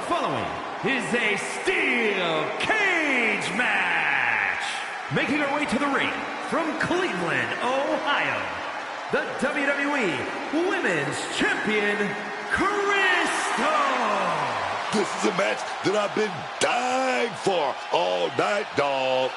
following is a steel cage match. Making her way to the ring from Cleveland, Ohio, the WWE Women's Champion, Crystal. This is a match that I've been dying for all night, dog.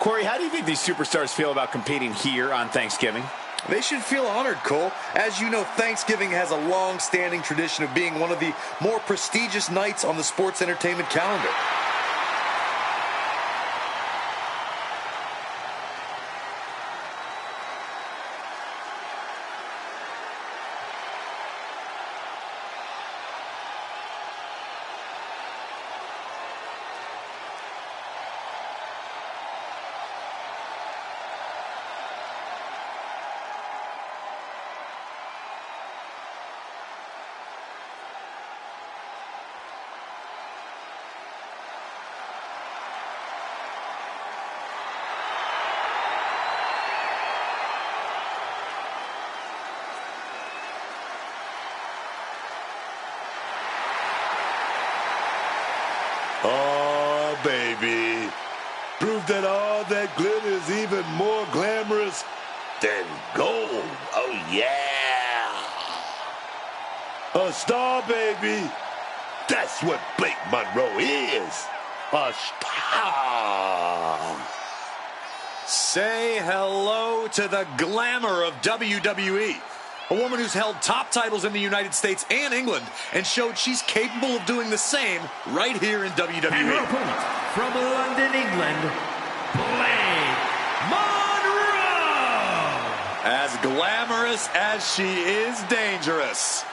Corey, how do you think these superstars feel about competing here on Thanksgiving? They should feel honored, Cole. As you know, Thanksgiving has a long-standing tradition of being one of the more prestigious nights on the sports entertainment calendar. Oh, baby. Prove that all that glitter is even more glamorous than gold. Oh, yeah. A star, baby. That's what Blake Monroe is. A star. Say hello to the glamour of WWE. A woman who's held top titles in the United States and England and showed she's capable of doing the same right here in WWE. And her opponent from London, England, Blake Monroe. As glamorous as she is dangerous.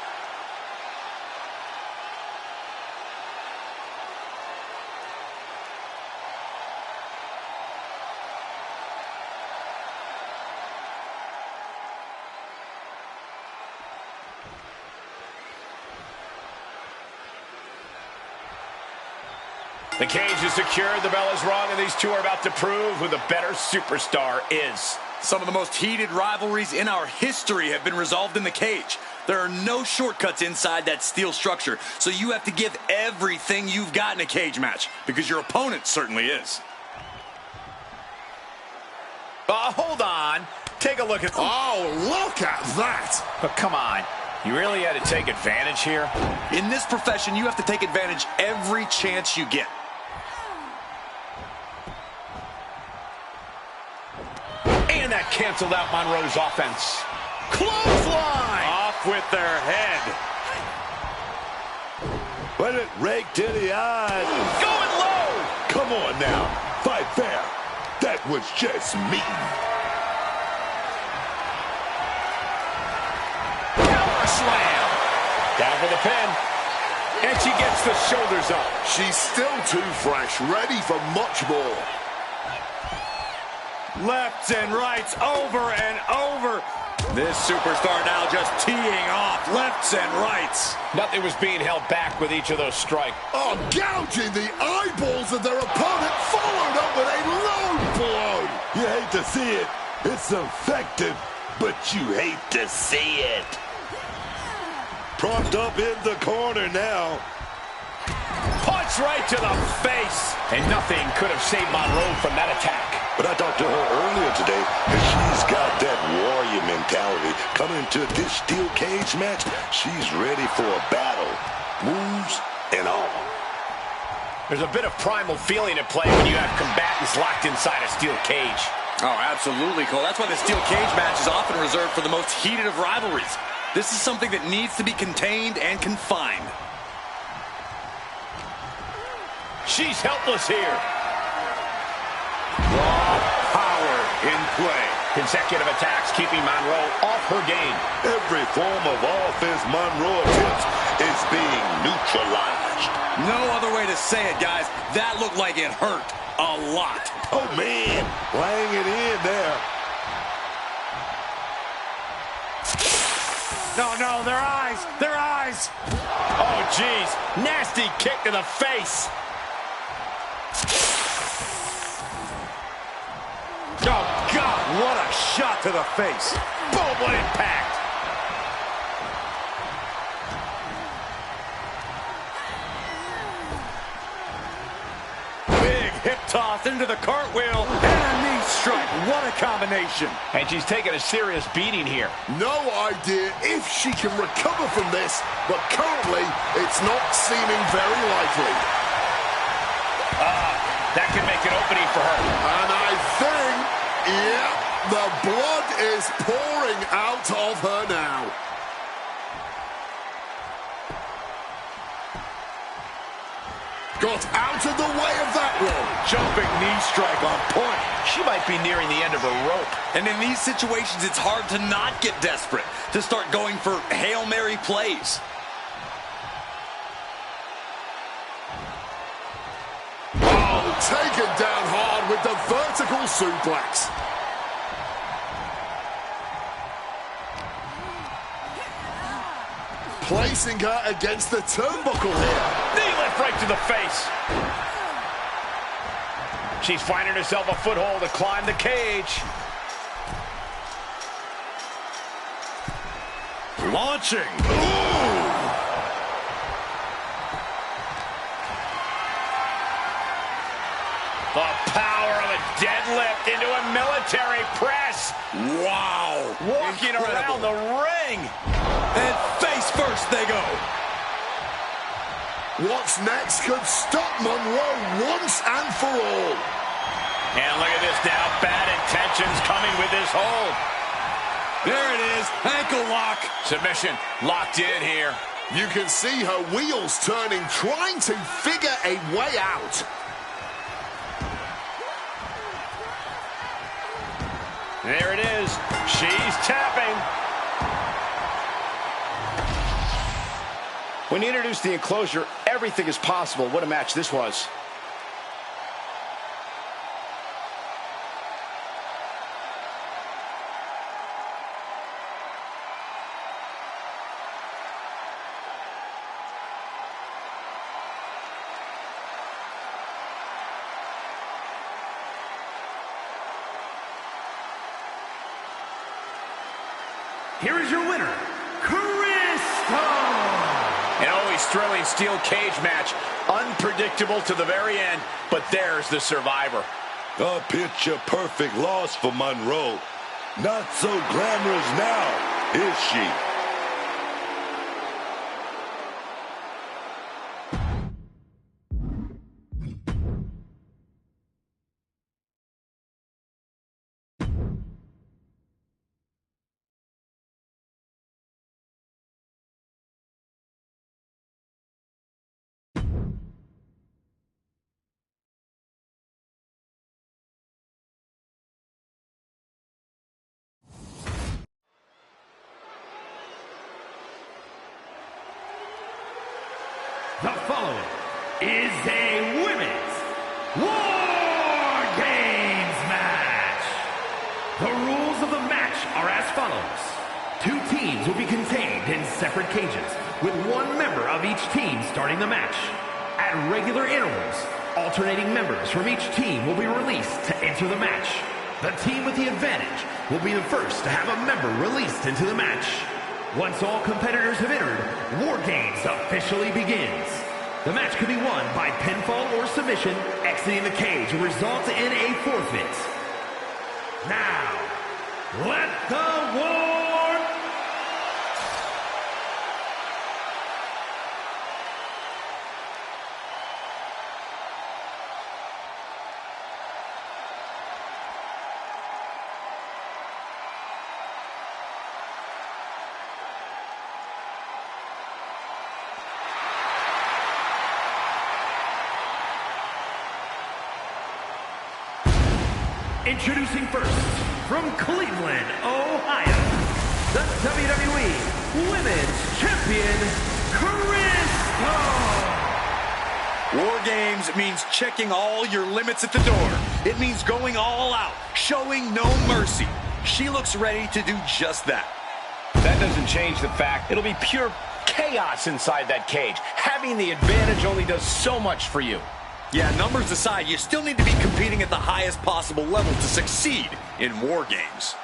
The cage is secured, the bell is rung, and these two are about to prove who the better superstar is. Some of the most heated rivalries in our history have been resolved in the cage. There are no shortcuts inside that steel structure, so you have to give everything you've got in a cage match, because your opponent certainly is. Hold on. Take a look at... Oh, look at that. But come on. You really had to take advantage here? In this profession, you have to take advantage every chance you get. And that canceled out Monroe's offense. Clothesline! Off with their head. But it raked to the eyes. Going low! Come on now. Fight fair. That was just mean. Power slam. Down for the pin. And she gets the shoulders up. She's still too fresh, ready for much more. Lefts and rights over and over. This superstar now just teeing off lefts and rights. Nothing was being held back with each of those strikes. Oh, gouging the eyeballs of their opponent, followed up with a low blow. You hate to see it. It's effective, but you hate to see it. Propped up in the corner now. Punch right to the face. And nothing could have saved Monroe from that attack. But I talked to her earlier today, and she's got that warrior mentality. Coming into this steel cage match, she's ready for a battle. Moves and all. There's a bit of primal feeling at play when you have combatants locked inside a steel cage. Oh, absolutely, Cole. That's why the steel cage match is often reserved for the most heated of rivalries. This is something that needs to be contained and confined. She's helpless here. Raw power in play. Consecutive attacks keeping Monroe off her game. Every form of offense Monroe attempts is being neutralized. No other way to say it, guys. That looked like it hurt a lot. Oh, man. Laying it in there. No, their eyes. Their eyes. Oh, jeez. Nasty kick to the face. Oh, God, what a shot to the face. Boom, what impact. Big hip toss into the cartwheel and a knee strike. What a combination. And she's taking a serious beating here. No idea if she can recover from this, but currently it's not seeming very likely. That could make an opening for her. And I think, yeah, the blood is pouring out of her now. Got out of the way of that one. Jumping knee strike on point. She might be nearing the end of her rope. And in these situations, it's hard to not get desperate, to start going for Hail Mary plays. Taken down hard with the vertical suplex. Placing her against the turnbuckle here. Knee lift right to the face. She's finding herself a foothold to climb the cage. Launching. Ooh. The power of a deadlift into a military press. Wow. Walking around the ring. And face first they go. What's next could stop Monroe once and for all. And look at this now. Bad intentions coming with this hold. There it is. Ankle lock. Submission locked in here. You can see her wheels turning, trying to figure a way out. There it is. She's tapping. When you introduce the enclosure, everything is possible. What a match this was. Here is your winner, Crystal. An always thrilling steel cage match. Unpredictable to the very end, but there's the survivor. A picture-perfect loss for Monroe. Not so glamorous now, is she? The following is a women's War Games match. The rules of the match are as follows. 2 teams will be contained in separate cages, with 1 member of each team starting the match. At regular intervals, alternating members from each team will be released to enter the match. The team with the advantage will be the first to have a member released into the match. Once all competitors have entered, War Games officially begins. The match can be won by pinfall or submission. Exiting the cage will result in a forfeit. Now, let the war... Introducing first, from Cleveland, Ohio, the WWE Women's Champion, War Games means checking all your limits at the door. It means going all out, showing no mercy. She looks ready to do just that. That doesn't change the fact it'll be pure chaos inside that cage. Having the advantage only does so much for you. Yeah, numbers aside, you still need to be competing at the highest possible level to succeed in War Games.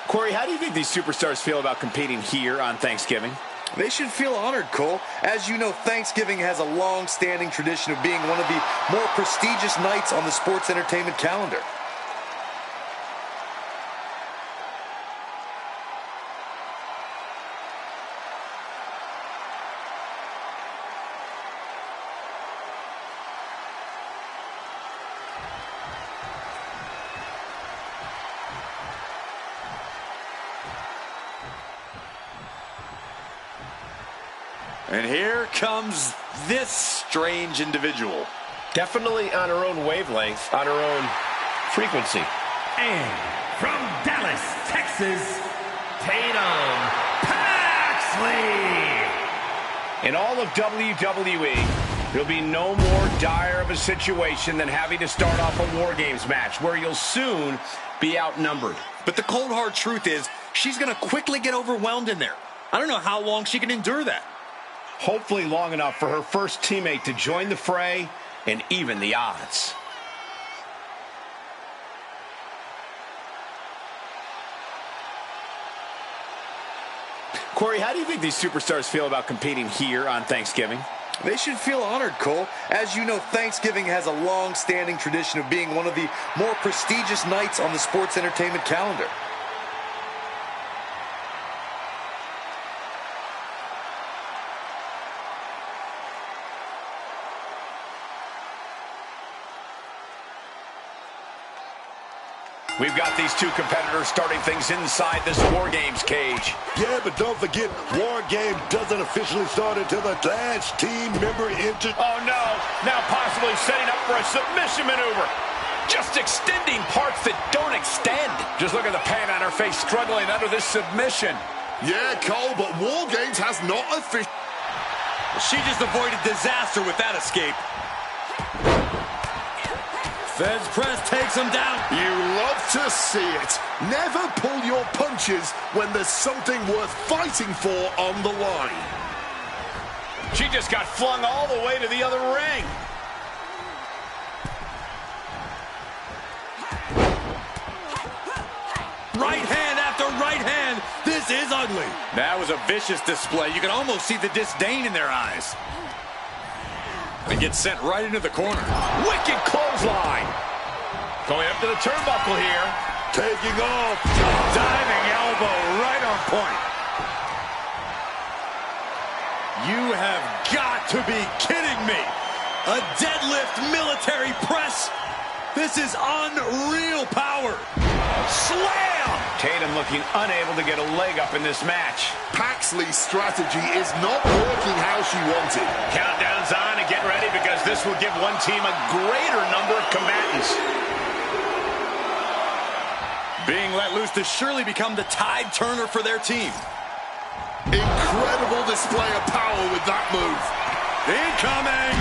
Corey, how do you think these superstars feel about competing here on Thanksgiving? They should feel honored, Cole. As you know, Thanksgiving has a long-standing tradition of being one of the more prestigious nights on the sports entertainment calendar. And here comes this strange individual. Definitely on her own wavelength, on her own frequency. And from Dallas, Texas, Tatum Paxley. In all of WWE, there'll be no more dire of a situation than having to start off a War Games match, where you'll soon be outnumbered. But the cold hard truth is, she's going to quickly get overwhelmed in there. I don't know how long she can endure that. Hopefully long enough for her first teammate to join the fray and even the odds. Corey, how do you think these superstars feel about competing here on Thanksgiving? They should feel honored, Cole. As you know, Thanksgiving has a long-standing tradition of being one of the more prestigious nights on the sports entertainment calendar. We've got these two competitors starting things inside this War Games cage. Yeah, but don't forget, War Game doesn't officially start until the last team member enters. Oh, no. Now possibly setting up for a submission maneuver. Just extending parts that don't extend. Just look at the pain on her face struggling under this submission. Yeah, Cole, but War Games has not officially... She just avoided disaster with that escape. Fez press takes him down. You love to see it. Never pull your punches when there's something worth fighting for on the line. She just got flung all the way to the other ring. Right hand after right hand. This is ugly. That was a vicious display. You can almost see the disdain in their eyes. They get sent right into the corner. Wicked clothesline. Going up to the turnbuckle here. Taking off. Diving elbow right on point. You have got to be kidding me. A deadlift military press. This is unreal power. Slam! Tatum looking unable to get a leg up in this match. Paxley's strategy is not working how she wanted. Countdown's on and get ready because this will give one team a greater number of combatants. Being let loose to surely become the tide turner for their team. Incredible display of power with that move. Incoming!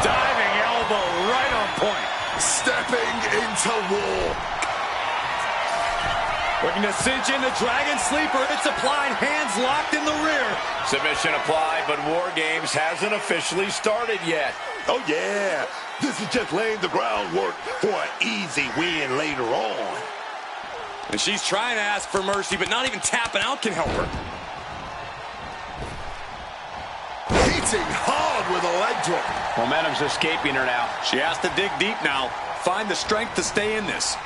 Diving elbow right on point. Stepping into war. Looking to cinch in the Dragon Sleeper. It's applied, hands locked in the rear. Submission applied, but War Games hasn't officially started yet. Oh, yeah. This is just laying the groundwork for an easy win later on. And she's trying to ask for mercy, but not even tapping out can help her. Hitting hard with a leg drop. Momentum's escaping her now. She has to dig deep now. Find the strength to stay in this.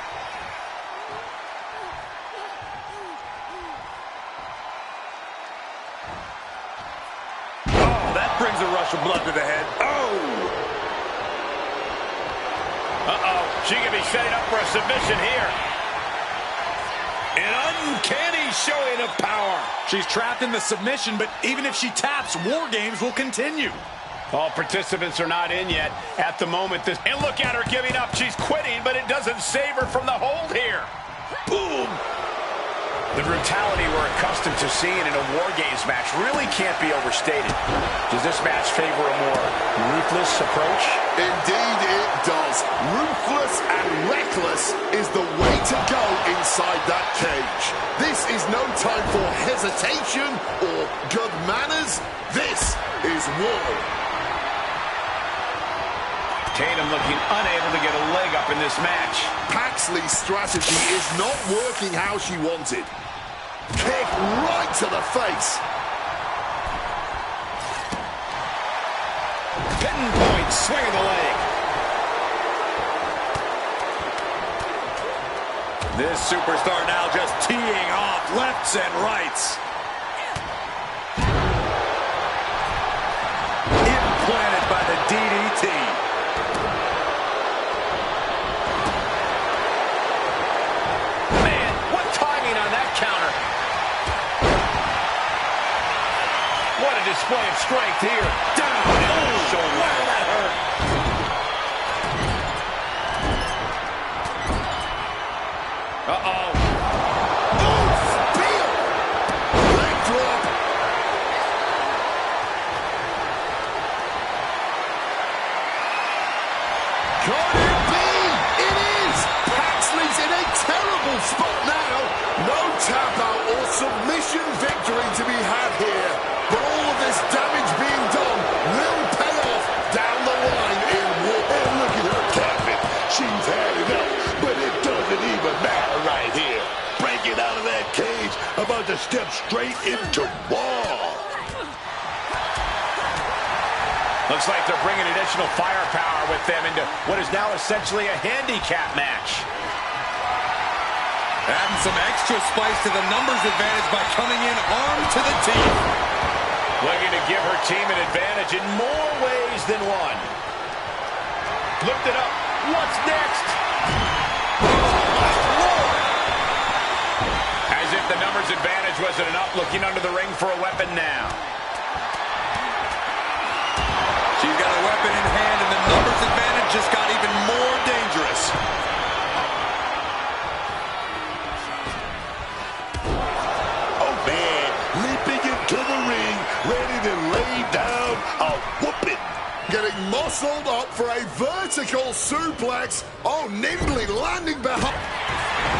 Oh, that brings a rush of blood to the head. Oh! Uh-oh, she could be setting up for a submission here. An uncanny showing of power. She's trapped in the submission, but even if she taps, War Games will continue. All participants are not in yet at the moment. And look at her giving up. She's quitting, but it doesn't save her from the hold here. Boom. The brutality we're accustomed to seeing in a War Games match really can't be overstated. Does this match favor a more ruthless approach? Indeed it does. Ruthless and reckless is the way to go inside that cage. This is no time for hesitation or good manners. This is war. Tatum looking unable to get a leg up in this match. Paxley's strategy is not working how she wanted. Kick right to the face. Pinpoint swing of the leg. This superstar now just teeing off lefts and rights. Implanted by the DDT. What a display of strength here. Down. Oh, wow, that hurt. Uh-oh. Oh, spear. Leg drop. Could it be? It is. Paxley's in a terrible spot now. No tap out or submission victory to be had here. But all of this damage being done will pay off down the line in war. And look at her capping. She's had it up, but it doesn't even matter right here. Breaking out of that cage, about to step straight into war. Looks like they're bringing additional firepower with them into what is now essentially a handicap match. Adding some extra spice to the numbers advantage by coming in armed to the teeth. Looking to give her team an advantage in more ways than one. Lift it up. What's next? As if the numbers advantage wasn't enough, looking under the ring for a weapon now. She's got a weapon in hand, and the numbers advantage just got even more dangerous. Oh, man, leaping into the ring, ready to lay down a whooping. Getting muscled up for a vertical suplex. Oh, nimbly landing behind.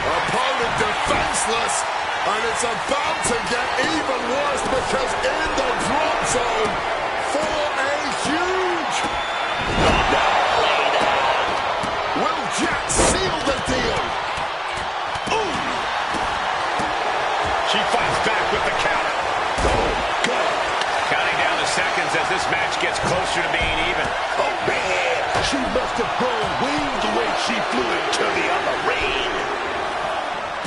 Opponent defenseless. And it's about to get even worse because in the drop zone for a huge. Will Jack seal the deal? Ooh. She fights back with the counter. Oh, God. Counting down the seconds as this match gets closer to being even. Oh, man. She must have grown wings the way she flew into the other ring.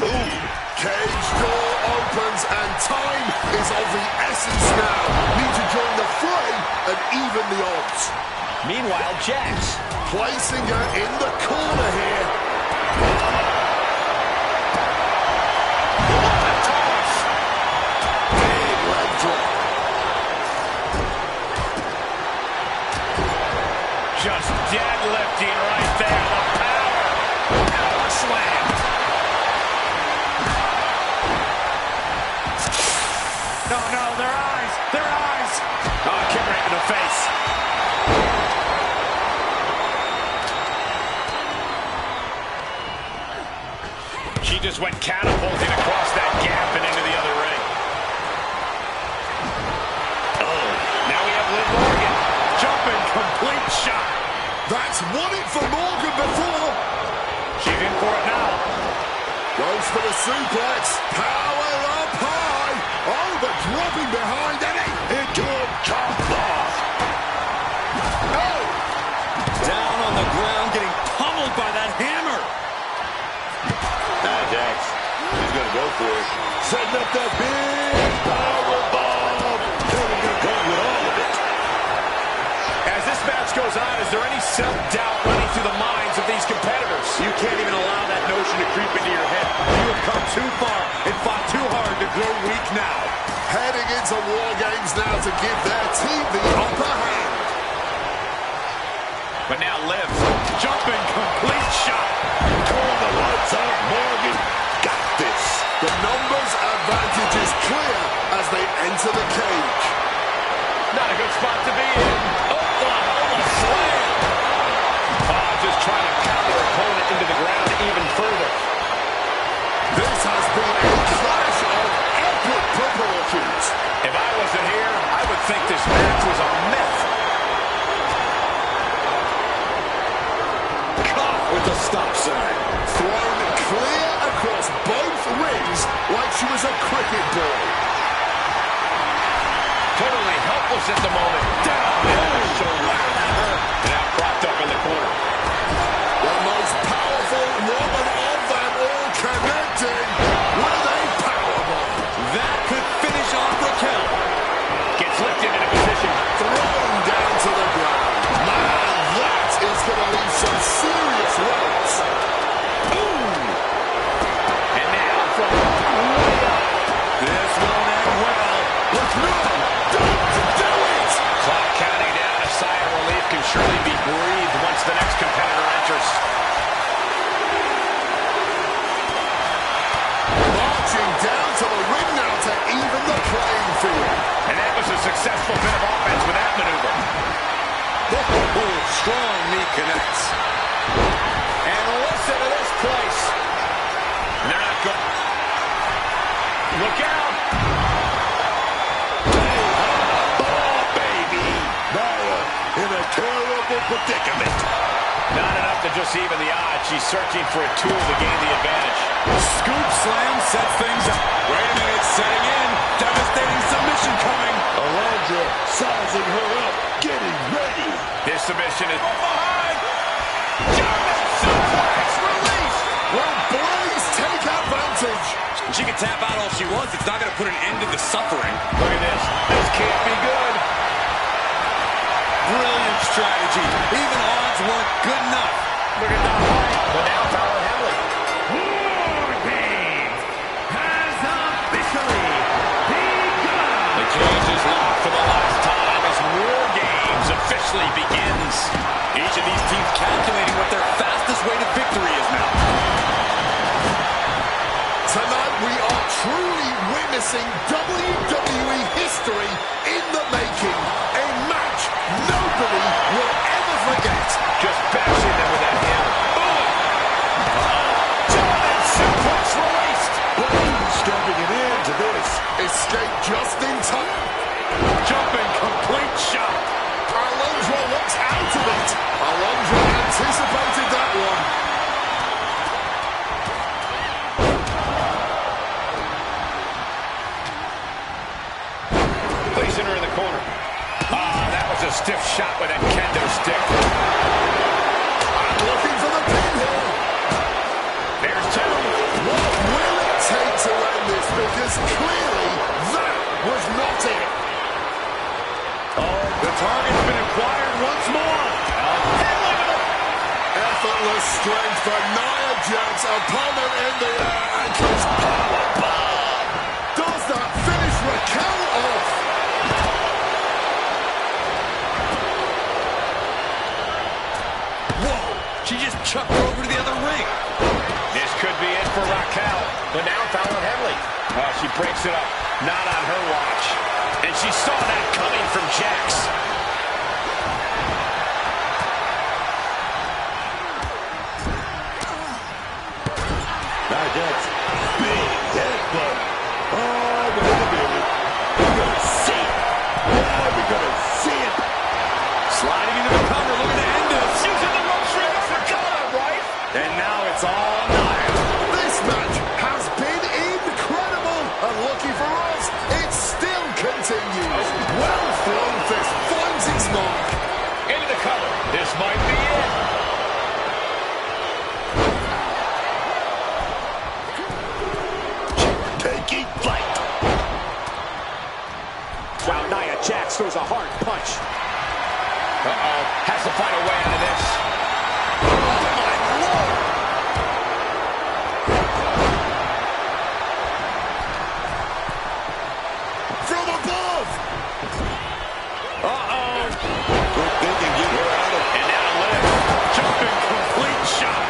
Ooh. Cage door opens and time is of the essence now. Need to join the fray and even the odds. Meanwhile, Jax placing her in the corner here. What a toss! Big leg drop. Just deadlifting right there. The power. Power slam. No, their eyes. Their eyes. Oh, kick right in the face. She just went catapulting across that gap and into the other ring. Oh, now we have Liv Morgan. Jumping complete shot. That's won it for Morgan before. She's in for it now. Goes for the suplex. Power up high. Oh, but dropping behind Eddie. Into a top off. Oh. Down on the ground, getting pummeled by that hammer. Now Jax, he's going to go for it. Setting up that big power bomb. He's going to go with all of it. As this match goes on, is there any self-doubt running through the minds of these We're weak now. Heading into War Games now to give their team the upper hand. But now Liv, jumping complete shot. Call the lights out, Morgan. Got this. The numbers advantage is clear as they enter the cage. Not a good spot to be in. Oklahoma slam. Just trying to pound their opponent into the ground even further. This has been a clash of epic proportions. If I wasn't here, I would think this match was a myth. Caught with the stop sign. Thrown clear across both rings like she was a cricket ball. Totally helpless at the moment. Down there, shoulder. Now propped up in the corner. The most powerful woman of them all connecting with a powerbomb. That could finish off Raquel. Gets lifted into position. Thrown down to the ground. Man, that is going to leave some serious welts. Ooh! And now from way up. This won't end well. But no, don't do it. Clock counting down. A sigh of relief can surely be breathed once the next competitor enters. Marching down to the ring now to even the playing field. And that was a successful bit of offense with that maneuver. Strong knee connects. And listen to this place. And they're not good. Look out. Oh, baby. Naya in a terrible predicament. Not enough to just even the odds. She's searching for a tool to gain the advantage. Scoop slam sets things up. Wait a minute, setting in. Devastating submission coming. Alondra sizing her up, getting ready. This submission is behind. German suplex release. Will Blaze take advantage? She can tap out all she wants. It's not going to put an end to the suffering. Look at this. This can't be good. Brilliant strategy. Even odds weren't good enough. Look at that fight. But now Fallon Henley. War Games has officially begun. The cage is locked for the last time as War Games officially begins. Each of these teams calculating what their fastest way to victory is now. Tonight we are truly witnessing WWE history in the making. A match nobody will ever forget. Just bashing them with that hammer. German suplex released. Boom, stepping it into this. Escape just in time. Jumping complete shot. Alondra looks out of it. Alondra anticipated that one. Placing her in the corner. That was a stiff shot with that kendo stick. I'm looking for the pin here. There's two. What will it take to end this? Because clearly that was not it. The target's been acquired once more. Effortless strength for Nia Jax. Opponent in the air and goes powerbomb. Does that finish Raquel off? Whoa! She just chucked her over to the other ring. This could be it for Raquel. But now Fallon Henley. She breaks it up. Not on her watch. And she saw that coming from Jax. Nia Jax, big headbutt. Oh, wait a minute. We're going to see it. Yeah, we're going to see it. Sliding into the cover, looking to end this. Using the ropes for Africana, right? And now it's all Nia. This match has been incredible. And lucky for us, it still continues. Well thrown fist finds its mark. Into the cover. This might be it. Taking flight. Wow, Nia Jax throws a hard punch. Uh-oh. Has to find a way out of this. Oh, my Lord. from above. Uh-oh. Quick thinking, get her out of it. And now Liv. Jumping complete shot.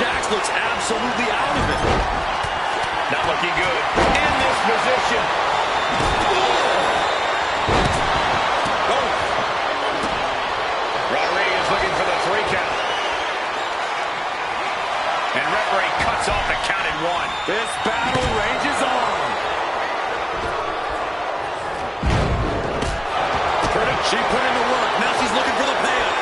Jax looks absolutely out of it. Not looking good. In this position. Oh. Rodriguez looking for the 3 count. And referee cuts off the count at 1. This battle rages on. She put in the work. Now she's looking for the payoff.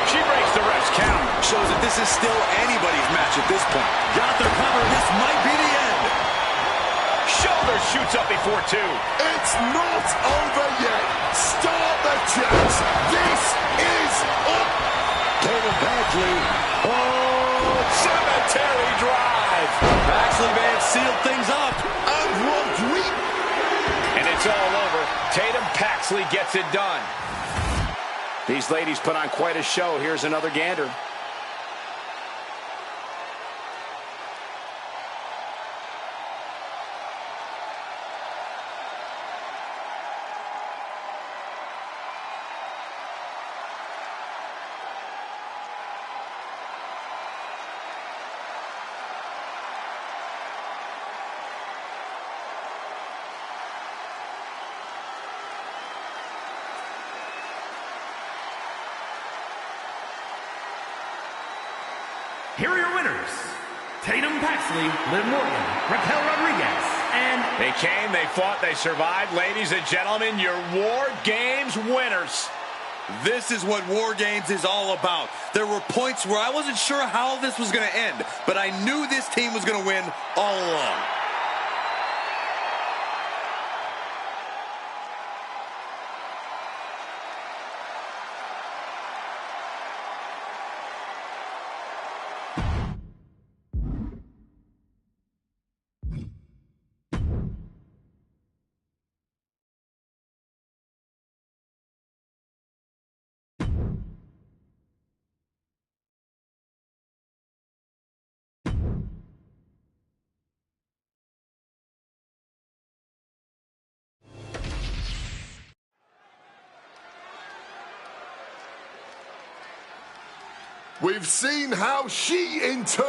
She breaks the ref's count. Shows that this is still anybody's match at this point. Got their cover. This might be the end. Shoulder shoots up before 2. It's not over yet. Start the chant. This is up. Tatum Paxley. Oh, cemetery drive. Paxley may have sealed things up. And Rodriguez. And it's all over. Tatum Paxley gets it done. These ladies put on quite a show. Here's another gander. Here are your winners, Tatum Paxley, Liv Morgan, Raquel Rodriguez, and... They came, they fought, they survived. Ladies and gentlemen, your War Games winners. This is what War Games is all about. There were points where I wasn't sure how this was going to end, but I knew this team was going to win all along. We've seen how she in turn